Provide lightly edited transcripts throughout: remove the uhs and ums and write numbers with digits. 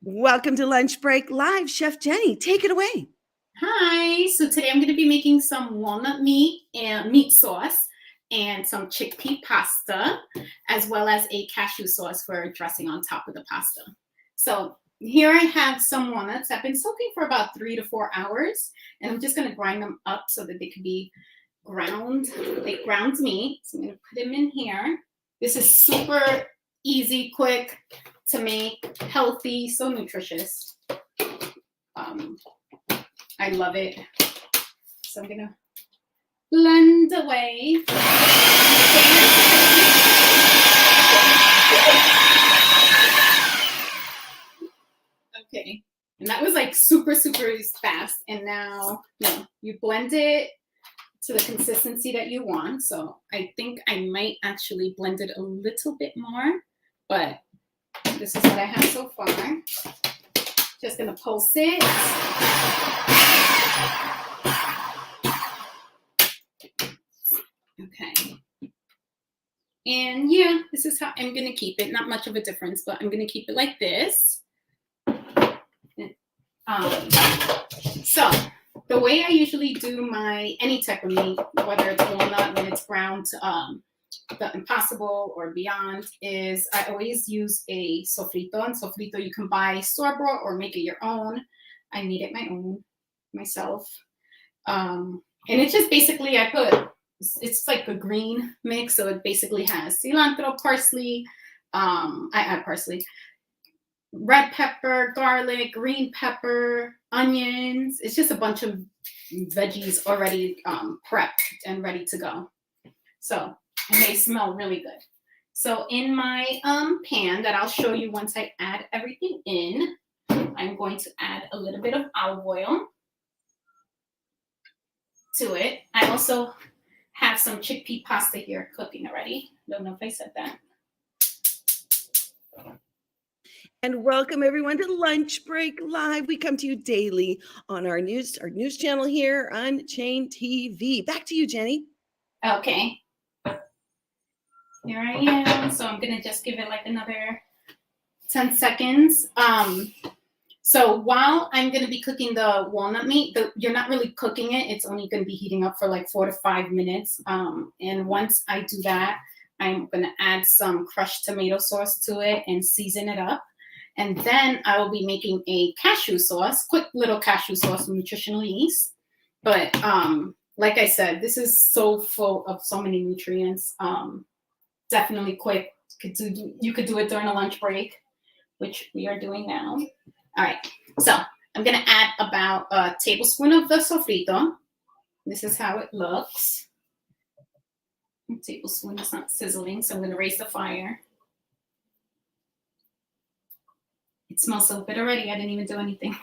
Welcome to Lunch Break Live. Chef Jenny, take it away. Hi, so today I'm going to be making some walnut meat and meat sauce and some chickpea pasta, as well as a cashew sauce for dressing on top of the pasta. So here I have some walnuts. I've been soaking for about 3 to 4 hours, and I'm just going to grind them up so that they can be ground, like ground meat. So I'm going to put them in here. This is super easy, quick to make, healthy, so nutritious. I love it. So I'm gonna blend away. Okay, and that was like super fast. And now you blend it to the consistency that you want. So I think I might actually blend it a little bit more, but this is what I have so far. Just gonna pulse it. Okay. And yeah, this is how I'm gonna keep it. Not much of a difference, but I'm gonna keep it like this. So the way I usually do my any type of meat, whether it's walnut, when it's ground to the Impossible or beyond, is I always use a sofrito. And sofrito you can buy store-bought or make it your own. I made it my own myself. And it's just basically it's like a green mix, so it basically has cilantro, parsley. I add parsley, red pepper, garlic, green pepper, onions. It's just a bunch of veggies already prepped and ready to go. So and they smell really good. So in my pan that I'll show you once I add everything in, I'm going to add a little bit of olive oil to it. I also have some chickpea pasta here cooking already. Don't know if I said that. And welcome everyone to Lunch Break Live. We come to you daily on our news channel here, Unchained TV. Back to you, Jenny. Okay. Here I am. So I'm gonna just give it like another 10 seconds. So while I'm going to be cooking the walnut meat, you're not really cooking it. It's only going to be heating up for like 4 to 5 minutes. And once I do that, I'm going to add some crushed tomato sauce to it and season it up. And then I will be making a cashew sauce, quick little cashew sauce, nutritional yeast. But like I said, this is so full of so many nutrients. Definitely quick. You could do it during a lunch break, which we are doing now. All right, so I'm gonna add about a tablespoon of the sofrito. This is how it looks. A tablespoon is not sizzling, so I'm gonna raise the fire. It smells so good already. I didn't even do anything.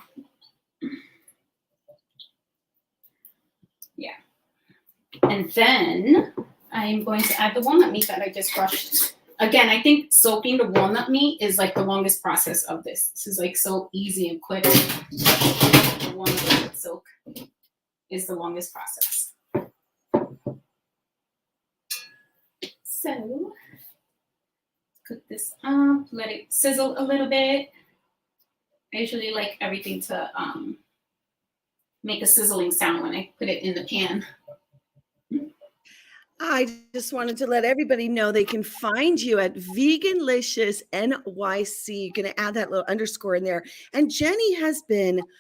Yeah. And then I'm going to add the walnut meat that I just crushed. Again, I think soaking the walnut meat is like the longest process of this. This is like so easy and quick. The walnut meat soak is the longest process. So cook this up, let it sizzle a little bit. I usually like everything to make a sizzling sound when I put it in the pan. I just wanted to let everybody know they can find you at Veganlicious NYC. You're going to add that little underscore in there. And Jenny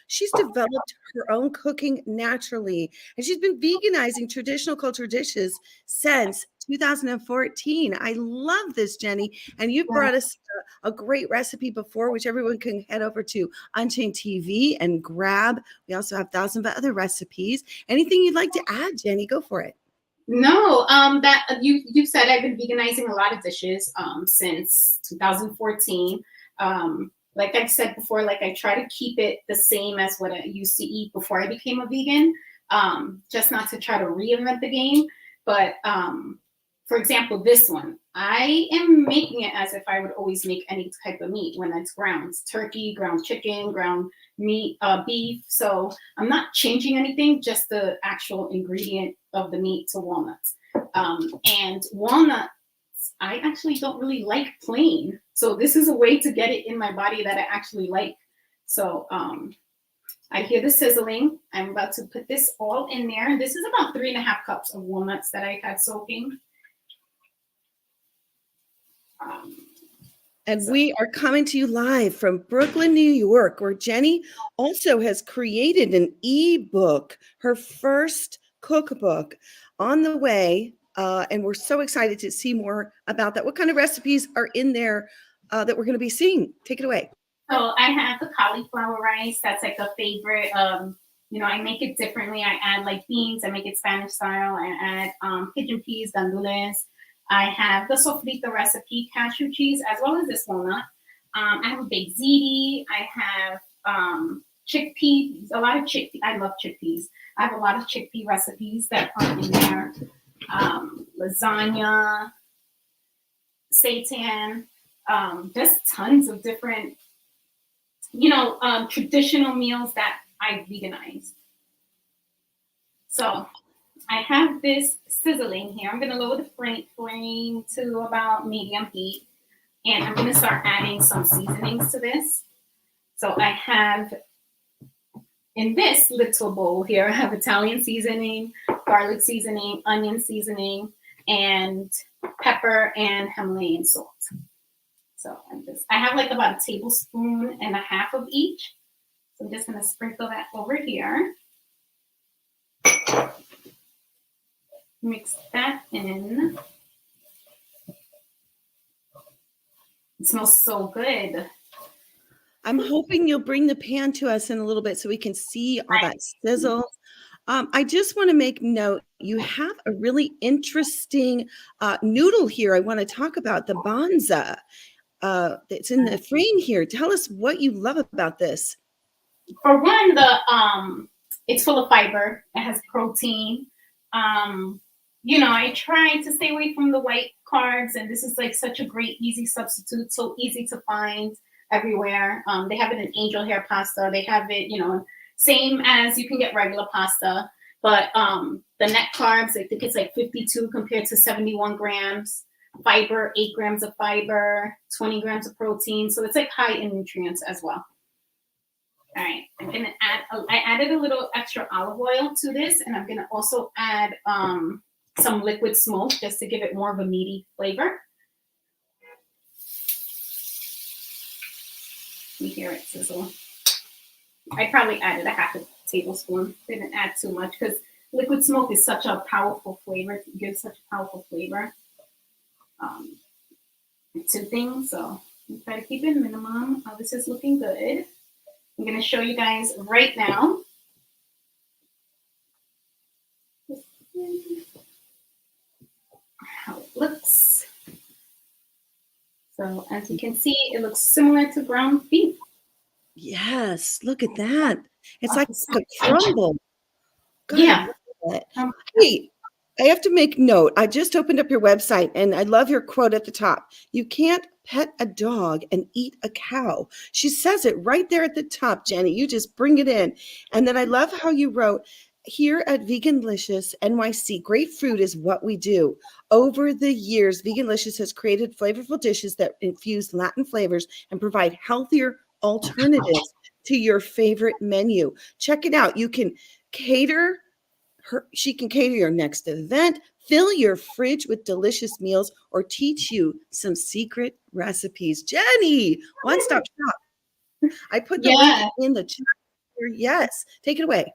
she's developed her own cooking naturally. And she's been veganizing traditional culture dishes since 2014. I love this, Jenny. And you brought us a great recipe before, which everyone can head over to Unchained TV and grab. We also have thousands of other recipes. Anything you'd like to add, Jenny? Go for it. No, that you said I've been veganizing a lot of dishes since 2014. Like I said before, like I try to keep it the same as what I used to eat before I became a vegan, just not to try to reinvent the game. But for example, this one, I am making it as if I would always make any type of meat when it's grounds, turkey, ground chicken, ground meat, beef. So I'm not changing anything, just the actual ingredient of the meat to walnuts. And walnuts, I actually don't really like plain. So this is a way to get it in my body that I actually like. So I hear the sizzling. I'm about to put this all in there. This is about 3.5 cups of walnuts that I had soaking. And we are coming to you live from Brooklyn, New York, where Jenny also has created an ebook, her first cookbook on the way. And we're so excited to see more about that. What kind of recipes are in there that we're going to be seeing? Take it away. So I have the cauliflower rice. That's like a favorite. I make it differently. I add like beans. I make it Spanish style. I add pigeon peas, gandules. I have the sofrito recipe, cashew cheese, as well as this walnut. I have a baked ziti. I have chickpeas, a lot of chickpeas. I love chickpeas. I have a lot of chickpea recipes that are in there. Lasagna, seitan, just tons of different, traditional meals that I veganized. So I have this sizzling here. I'm going to lower the flame to about medium heat. And I'm going to start adding some seasonings to this. So I have, in this little bowl here, I have Italian seasoning, garlic seasoning, onion seasoning, and pepper and Himalayan salt. So I have like about 1.5 tablespoons of each. So I'm just going to sprinkle that over here. Mix that in. It smells so good. I'm hoping you'll bring the pan to us in a little bit so we can see all that sizzle. I just want to make note, you have a really interesting noodle here I want to talk about, the banza. It's in the frame here. Tell us what you love about this. For one, it's full of fiber. It has protein. I try to stay away from the white carbs, and this is like such a great, easy substitute, so easy to find everywhere. They have it in angel hair pasta. They have it, same as you can get regular pasta, but the net carbs, I think it's like 52 compared to 71 grams. Fiber, 8 grams of fiber, 20 grams of protein. So it's like high in nutrients as well. All right, I'm gonna I added a little extra olive oil to this, and I'm gonna also add some liquid smoke just to give it more of a meaty flavor. You hear it sizzle. I probably added 1/2 tablespoon. Didn't add too much because liquid smoke is such a powerful flavor. It gives such a powerful flavor to things. So you try to keep it minimum. This is looking good. I'm going to show you guys right now. How it looks. So as you can see, it looks similar to ground beef. Yes, look at that. It's like a crumble. God, yeah. Hey, I have to make note. I just opened up your website and I love your quote at the top. You can't pet a dog and eat a cow. She says it right there at the top, Jenny. You just bring it in. And then I love how you wrote, here at Veganlicious NYC, great food is what we do. Over the years, Veganlicious has created flavorful dishes that infuse Latin flavors and provide healthier alternatives to your favorite menu. Check it out. You can cater she can cater your next event, fill your fridge with delicious meals, or teach you some secret recipes. Jenny, one-stop shop. I put the link in the chat here. Yes, take it away.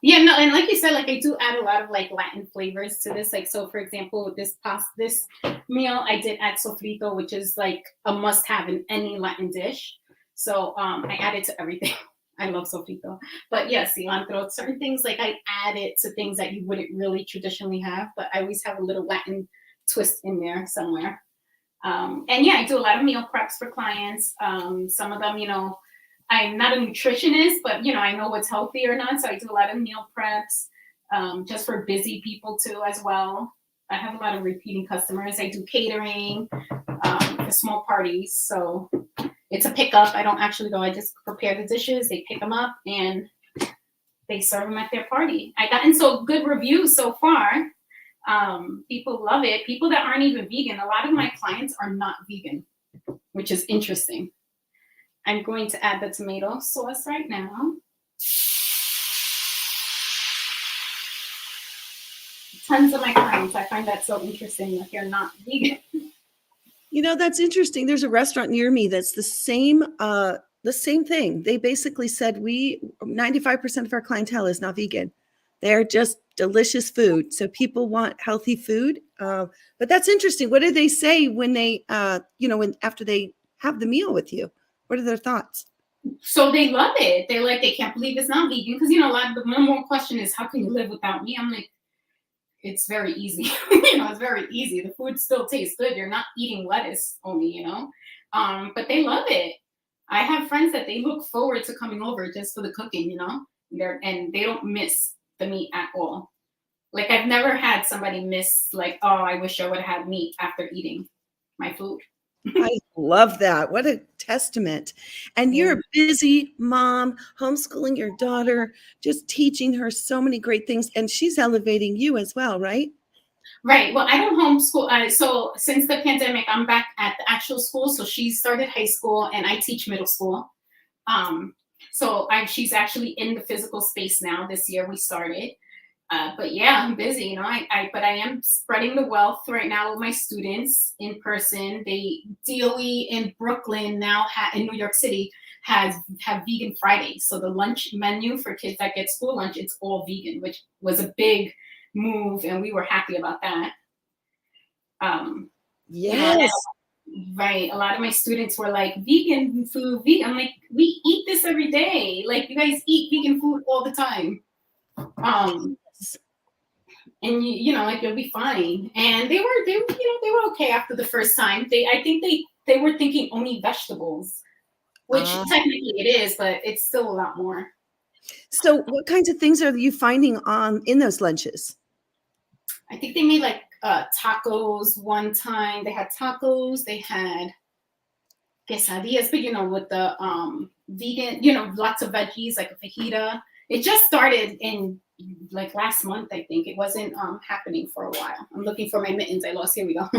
Yeah, no, and like you said, like I do add a lot of like Latin flavors to this. Like, so for example, this meal, I did add sofrito, which is like a must-have in any Latin dish. So I added to everything. I love sofrito. But yeah, cilantro, certain things like I add it to things that you wouldn't really traditionally have, but I always have a little Latin twist in there somewhere. And yeah, I do a lot of meal preps for clients. Some of them, I'm not a nutritionist, but I know what's healthy or not. So I do a lot of meal preps just for busy people too as well. I have a lot of repeating customers. I do catering for small parties. So it's a pickup. I don't actually go. I just prepare the dishes. They pick them up and they serve them at their party. I gotten so good reviews so far. People love it. People that aren't even vegan. A lot of my clients are not vegan, which is interesting. I'm going to add the tomato sauce right now. Tons of my clients, I find that so interesting if you're not vegan. You know, that's interesting. There's a restaurant near me that's the same thing. They basically said 95% of our clientele is not vegan. They're just delicious food. So people want healthy food. But that's interesting. What do they say when they, after they have the meal with you? What are their thoughts? So they love it. They're like, they can't believe it's not vegan. Because, a lot of the number one question is, how can you live without me? I'm like, it's very easy. It's very easy. The food still tastes good. You're not eating lettuce only, but they love it. I have friends that they look forward to coming over just for the cooking, and they don't miss the meat at all. Like, I've never had somebody miss, like, oh, I wish I would have had meat after eating my food. I love that. What a testament. And you're a busy mom, homeschooling your daughter, just teaching her so many great things. And she's elevating you as well, right? Right. Well, I don't homeschool. So since the pandemic, I'm back at the actual school. So she started high school and I teach middle school. She's actually in the physical space now. This year we started. But yeah, I'm busy, but I am spreading the wealth right now with my students in person. DOE in Brooklyn now in New York City have vegan Fridays. So the lunch menu for kids that get school lunch, it's all vegan, which was a big move. And we were happy about that. Yes. Right. A lot of my students were like, vegan food, vegan. I'm like, we eat this every day. Like, you guys eat vegan food all the time. And you'll be fine. And they were okay after the first time. I think they were thinking only vegetables, which technically it is, but it's still a lot more. So what kinds of things are you finding in those lunches? I think they made like tacos one time. They had tacos, they had quesadillas, but with the vegan, lots of veggies, like a fajita. It just started in like last month, I think. It wasn't happening for a while. I'm looking for my mittens. I lost. Here we go.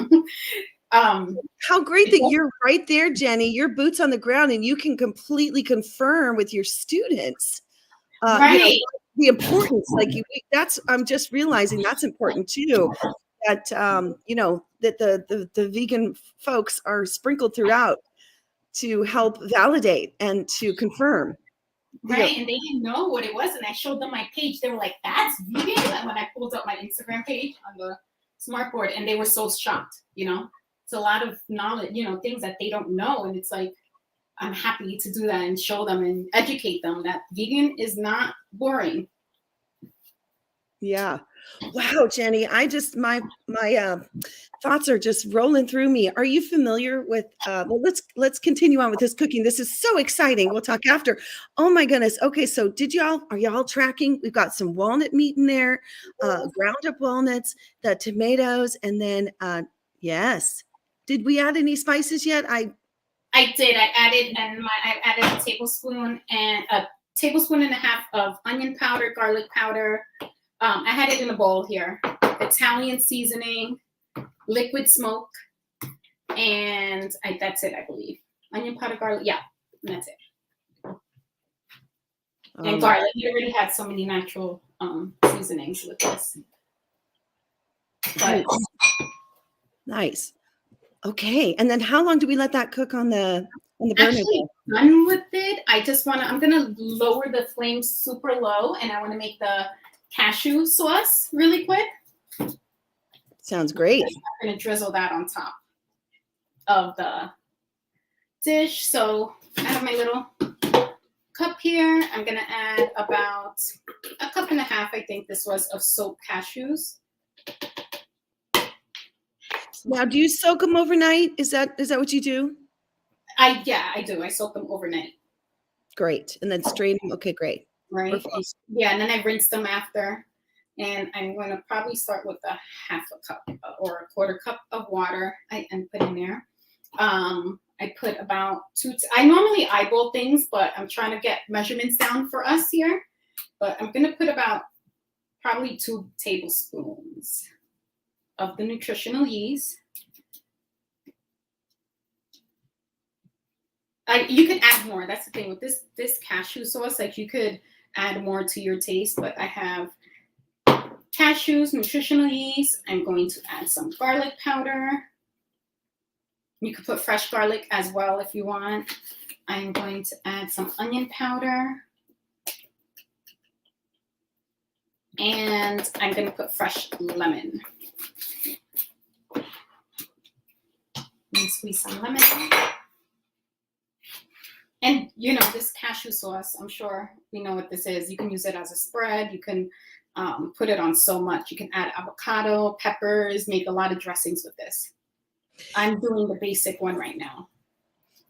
How great that you're right there, Jenny. Your boots on the ground, and you can completely confirm with your students, right? The importance. I'm just realizing that's important too. That that the vegan folks are sprinkled throughout to help validate and to confirm. Right, and they didn't know what it was, and I showed them my page. They were like, "That's vegan." And when I pulled up my Instagram page on the smartboard, and they were so shocked. It's a lot of knowledge, things that they don't know, and it's like, I'm happy to do that and show them and educate them that vegan is not boring. Yeah. Wow, Jenny, my thoughts are just rolling through me. Are you familiar with, let's continue on with this cooking. This is so exciting. We'll talk after. Oh my goodness. Okay. So are y'all tracking? We've got some walnut meat in there, ground up walnuts, the tomatoes, and then, yes. Did we add any spices yet? I did. I added a tablespoon and a half of onion powder, garlic powder. I had it in a bowl here. Italian seasoning, liquid smoke, and that's it, I believe. Onion powder, garlic, yeah, and that's it. And garlic. We already had so many natural seasonings with this. But, nice. Okay, and then how long do we let that cook on the burner? Actually, done with it. I'm gonna lower the flame super low, and I want to make the cashew sauce really quick. Sounds great. I'm going to drizzle that on top of the dish. So I have my little cup here. I'm going to add about a cup and a half, I think this was, of soaked cashews. Now, do you soak them overnight? Is that what you do? Yeah, I do. I soak them overnight. Great. And then strain them. Okay, great. Right. Yeah, and then I rinse them after. And I'm going to probably start with a half a cup or a quarter cup of water and put in there. I put about I normally eyeball things, but I'm trying to get measurements down for us here. But I'm going to put about probably 2 tablespoons of the nutritional yeast. You could add more. That's the thing with this cashew sauce. Like you could add more to your taste, but I have cashews, nutritional yeast. I'm going to add some garlic powder. You could put fresh garlic as well if you want. I'm going to add some onion powder. And I'm going to put fresh lemon. And squeeze some lemon. And you know, this cashew sauce, I'm sure we know what this is. You can use it as a spread. You can put it on so much. You can add avocado, peppers, make a lot of dressings with this. I'm doing the basic one right now.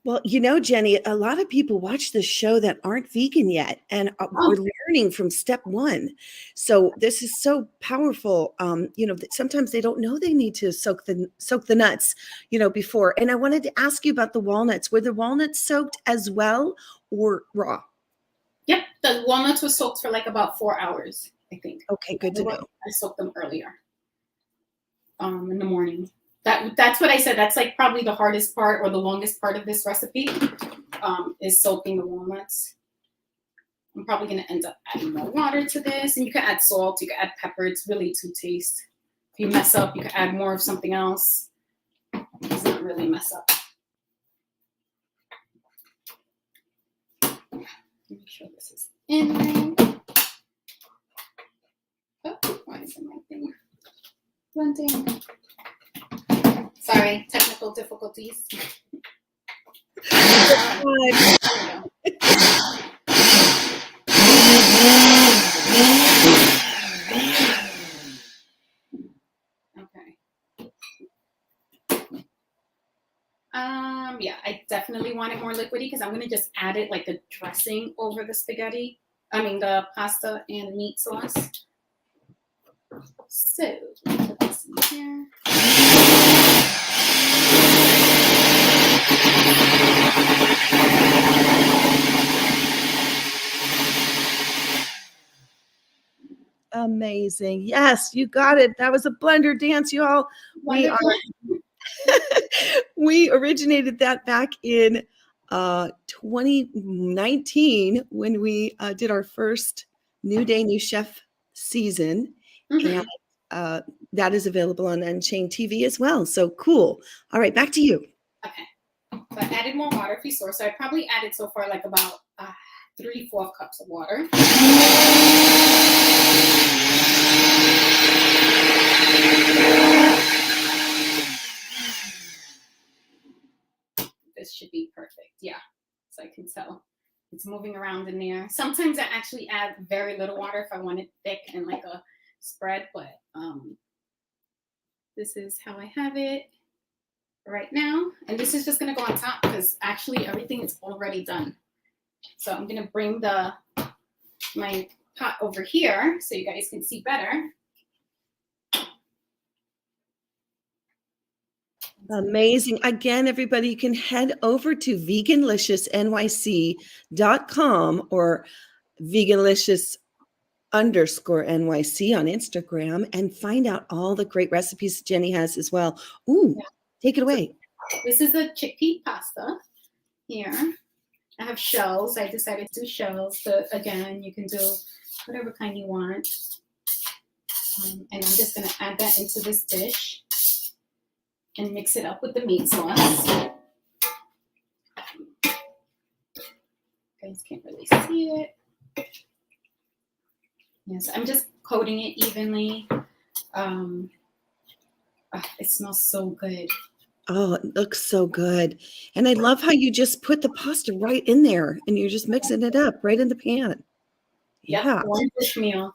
Well, you know, Jenny, a lot of people watch this show that aren't vegan yet, and we're learning from step one. So this is so powerful. You know, that sometimes they don't know they need to soak the nuts, you know, before. And I wanted to ask you about the walnuts. Were the walnuts soaked as well or raw? Yep, the walnuts were soaked for like about 4 hours, I think. Okay, good to know. I soaked them earlier in the morning. That's what I said. That's like probably the hardest part or the longest part of this recipe is soaking the walnuts. I'm probably going to end up adding more water to this. And you can add salt. You can add pepper. It's really to taste. If you mess up, you can add more of something else. It does not really mess up. Make sure this is in. Oh, why isn't my thing blending? Sorry, technical difficulties. Okay. Yeah, I definitely want it more liquidy because I'm gonna just add it like a dressing over the spaghetti. I mean the pasta and meat sauce. So put this in here. Amazing. Yes, you got it. That was a blender dance, y'all. We originated that back in 2019 when we did our first New Day New Chef season. And that is available on Unchained TV as well. So cool. All right, back to you. Okay. So I added more water if you saw. So I probably added so far like about 3/4 cups of water. This should be perfect. Yeah. So I can tell it's moving around in there. Sometimes I actually add very little water if I want it thick and like a spread, but this is how I have it right now. And this is just going to go on top because actually everything is already done. So I'm going to bring my pot over here so you guys can see better. Amazing. Again, everybody, you can head over to veganliciousnyc.com or veganlicious_NYC on Instagram and find out all the great recipes Jenny has as well. Ooh, yeah. Take it away. This is the chickpea pasta here. I have shells. I decided to do shells, but again, you can do whatever kind you want. And I'm just going to add that into this dish and mix it up with the meat sauce. You guys can't really see it. Yes, I'm just coating it evenly. It smells so good. Oh, it looks so good. And I love how you just put the pasta right in there and you're just mixing it up right in the pan. Yeah. One dish meal.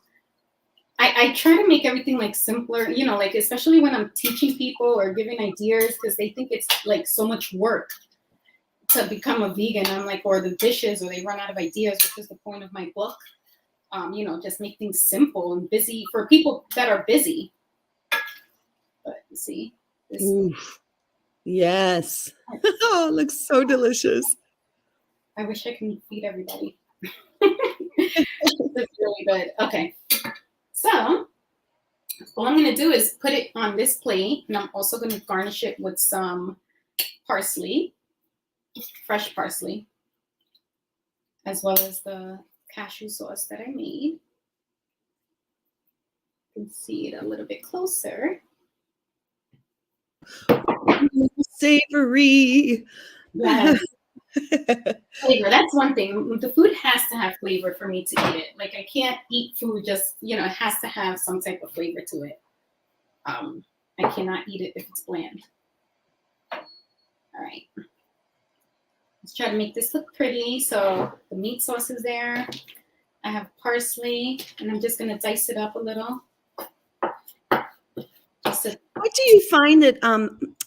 I try to make everything like simpler, you know, like especially when I'm teaching people or giving ideas because they think it's like so much work to become a vegan. I'm like, or the dishes, or they run out of ideas, which is the point of my book. You know, just make things simple and busy for people that are busy. But you see, this. Oof. Yes. Oh, it looks so delicious. I wish I could feed everybody. It's really good. Okay. So all I'm going to do is put it on this plate, and I'm also going to garnish it with some parsley. fresh parsley, as well as the cashew sauce that I made. You can see it a little bit closer. Savory. Yes. Flavor. That's one thing. The food has to have flavor for me to eat it. Like I can't eat food just, it has to have some type of flavor to it. I cannot eat it if it's bland. All right. Let's try to make this look pretty. So the meat sauce is there. I have parsley, and I'm just going to dice it up a little. What do you find that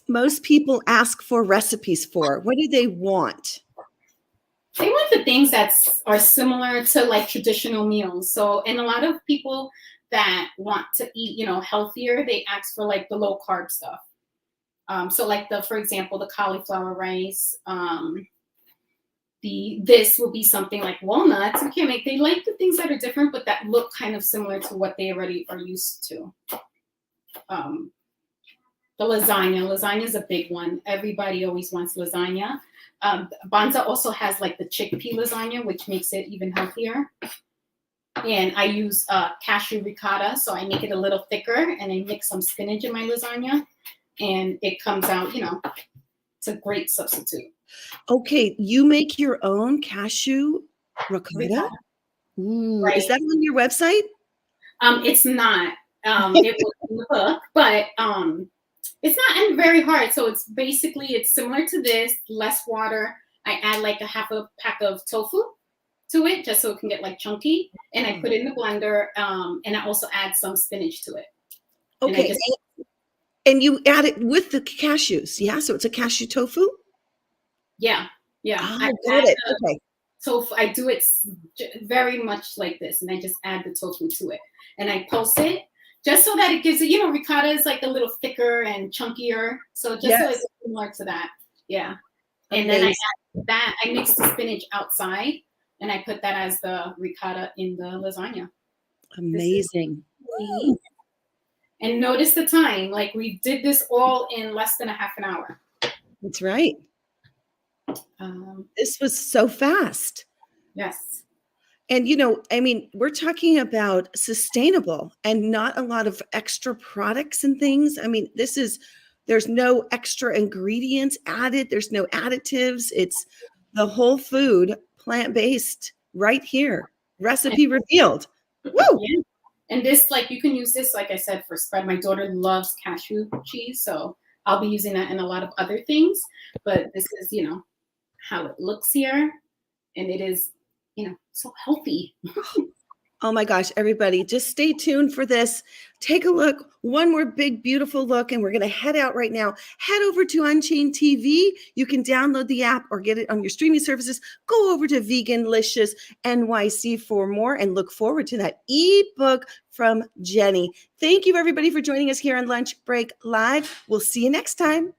most people ask for recipes for? What do they want? They want the things that are similar to like traditional meals. So, and a lot of people that want to eat, healthier, they ask for like the low carb stuff. So like for example, the cauliflower rice, this will be something like walnuts. They like the things that are different, but that look kind of similar to what they already are used to. The lasagna is a big one. Everybody always wants lasagna. Banza also has like the chickpea lasagna, which makes it even healthier. And I use cashew ricotta, so I make it a little thicker, and I mix some spinach in my lasagna, and it comes out, it's a great substitute. Okay, you make your own cashew ricotta? Ooh, right. Is that on your website? It's not. It was in the book, but it's not very hard. So it's similar to this, less water. I add like a half a pack of tofu to it, just so it can get like chunky. And I put it in the blender, and I also add some spinach to it. Okay, and you add it with the cashews, yeah? So it's a cashew tofu? Yeah. Oh, got it. Okay. Tofu, I do it very much like this, and I just add the tofu to it. And I pulse it, just so that it gives it, ricotta is like a little thicker and chunkier. So just so it's similar to that. Yeah. And then I add that, I mix the spinach outside, and I put that as the ricotta in the lasagna. Amazing. And notice the time, like we did this all in less than a half an hour. That's right. This was so fast. Yes. And, we're talking about sustainable and not a lot of extra products and things. There's no extra ingredients added. There's no additives. It's the whole food, plant-based right here. Recipe revealed. Woo! Yeah. And this, you can use this, like I said, for spread. My daughter loves cashew cheese, so I'll be using that in a lot of other things. But this is, how it looks here. And it is, so healthy. Oh my gosh, everybody, just stay tuned for this. Take a look, one more big, beautiful look, and we're going to head out right now. Head over to UnChainedTV. You can download the app or get it on your streaming services. Go over to Veganlicious NYC for more, and look forward to that ebook from Jenny. Thank you, everybody, for joining us here on Lunch Break Live. We'll see you next time.